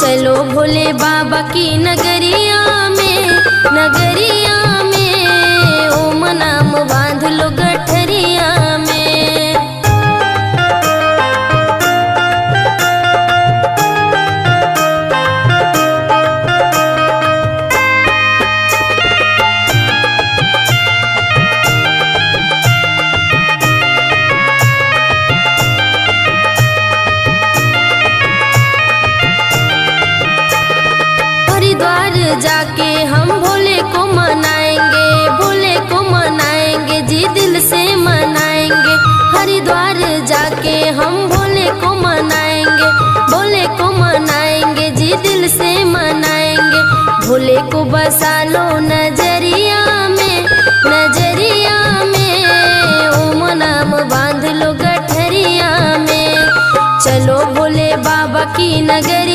चलो भोले बाबा की नगरिया में ओम नाम बांध लो गठरिया में। हरिद्वार जाके हम भोले को मनाएंगे जी दिल से मनाएंगे। हरिद्वार जाके हम भोले को मनाएंगे जी दिल से मनाएंगे। भोले को बसा लो नजरिया में ओम नाम बांध लो गठरिया में। चलो भोले बाबा की नगरी